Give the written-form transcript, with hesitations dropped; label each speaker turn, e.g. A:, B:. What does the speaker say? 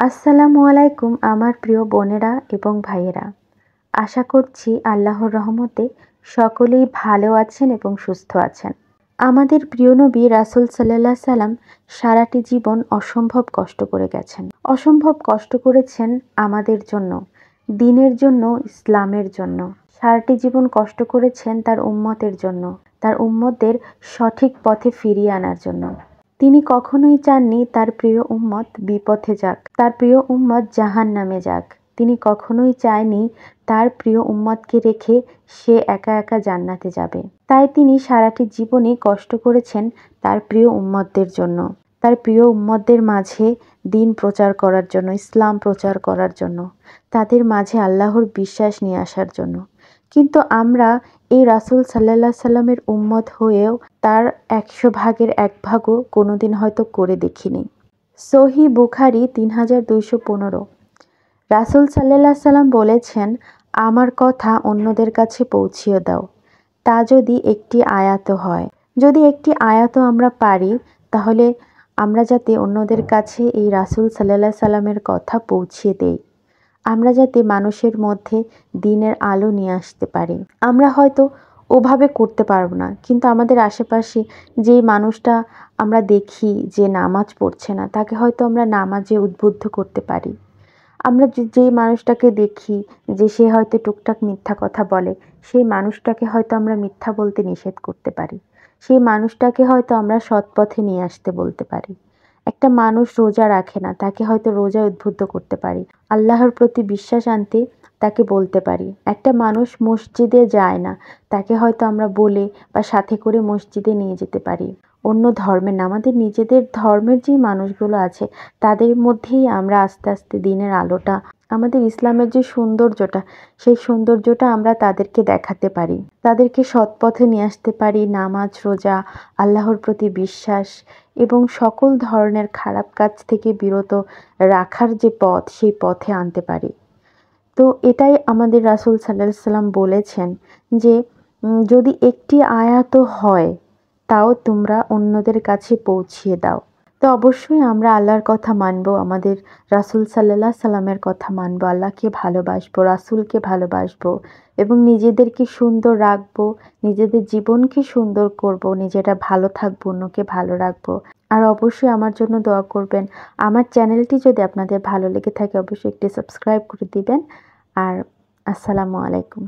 A: আসসালামু আলাইকুম আমার প্রিয় বোনেরা এবং ভাইয়েরা। আশা করছি আল্লাহর রহমতে সকলেই ভালো আছেন এবং সুস্থ আছেন। আমাদের প্রিয় নবী রাসূল সাল্লাল্লাহু আলাইহি সাল্লাম সারাটি জীবন অসম্ভব কষ্ট করে গেছেন। অসম্ভব কষ্ট করেছেন আমাদের জন্য, দ্বীনের জন্য, ইসলামের জন্য। সারাটি জীবন কষ্ট করেছেন তার উম্মতের জন্য, তার উম্মতদের সঠিক পথে ফিরিয়ে আনার জন্য। তিনি কখনোই চাননি তার প্রিয় উম্মত বিপথে যাক, তার প্রিয় উম্মত জাহান্নামে যাক। তিনি কখনোই চায়নি তার প্রিয় উম্মতকে রেখে সে একা একা জান্নাতে যাবে। তাই তিনি সারাটি জীবনই কষ্ট করেছেন তার প্রিয় উম্মতদের জন্য, তার প্রিয় উম্মতদের মাঝে দ্বীন প্রচার করার জন্য, ইসলাম প্রচার করার জন্য, তাদের মাঝে আল্লাহর বিশ্বাস নিয়ে আসার জন্য। কিন্তু আমরা এই রাসূল সাল্লাল্লাহু সাল্লামের উম্মত হয়েও তার ১০০ ভাগের ১ ভাগও কোনোদিন হয়তো করে দেখিনি। সহিহ বুখারী ৩২১৫। রাসূল সাল্লাল্লাহু সাল্লাম বলেছেন, আমার কথা অন্যদের কাছে পৌঁছিয়ে দাও, তা যদি একটি আয়াতও হয়। যদি একটি আয়াতও আমরা পারি, তাহলে আমরা যাতে অন্যদের কাছে এই রাসূল সাল্লাল্লাহু সাল্লামের কথা পৌঁছিয়ে দেই, আমরা যাতে মানুষের মধ্যে দ্বীনের আলো নিয়ে আসতে পারি। আমরা হয়তো ওভাবে করতে পারবো না, কিন্তু আমাদের আশেপাশে যেই মানুষটা আমরা দেখি যে নামাজ পড়ছে না, তাকে হয়তো আমরা নামাজে উদ্বুদ্ধ করতে পারি। আমরা যেই মানুষটাকে দেখি যে সে হয়তো টুকটাক মিথ্যা কথা বলে, সেই মানুষটাকে হয়তো আমরা মিথ্যা বলতে নিষেধ করতে পারি। সেই মানুষটাকে হয়তো আমরা সৎ পথে নিয়ে আসতে বলতে পারি। একটা মানুষ রোজা রাখে না, তাকে হয়তো রোজায় উদ্বুদ্ধ করতে পারি। আল্লাহর প্রতি বিশ্বাস আনতে তাকে বলতে পারি। একটা মানুষ মসজিদে যায় না, তাকে হয়তো আমরা বলে বা সাথে করে মসজিদে নিয়ে যেতে পারি। অন্য ধর্মের না, আমাদের নিজেদের ধর্মের যে মানুষগুলো আছে তাদের মধ্যেই আমরা আস্তে আস্তে দ্বীনের আলোটা, আমাদের ইসলামের যে সৌন্দর্যটা, সেই সৌন্দর্যটা আমরা তাদেরকে দেখাতে পারি। তাদেরকে সৎ পথে নিয়ে আসতে পারি। নামাজ, রোজা, আল্লাহর প্রতি বিশ্বাস এবং সকল ধরনের খারাপ কাজ থেকে বিরত রাখার যে পথ, সেই পথে আনতে পারি। তো এটাই আমাদের রাসূল সাল্লাল্লাহু আলাইহি সাল্লাম বলেছেন যে যদি একটি আয়াতও হয়, তাও তোমরা অন্যদের কাছে পৌঁছিয়ে দাও। তো অবশ্যই আমরা আল্লাহর কথা মানব, আমাদের রাসূল সাল্লাল্লাহু আলাইহি সাল্লামের কথা মানব, আল্লাহকে ভালোবাসবো, রাসূলকে ভালোবাসবো এবং নিজেদেরকে সুন্দর রাখবো, নিজেদের জীবনকে সুন্দর করব, নিজেরা ভালো থাকবো, অন্যকে ভালো রাখবো। আর অবশ্যই আমার জন্য দোয়া করবেন। আমার চ্যানেলটি যদি আপনাদের ভালো লেগে থাকে, অবশ্যই একটি সাবস্ক্রাইব করে দিবেন। আর আসসালামু আলাইকুম।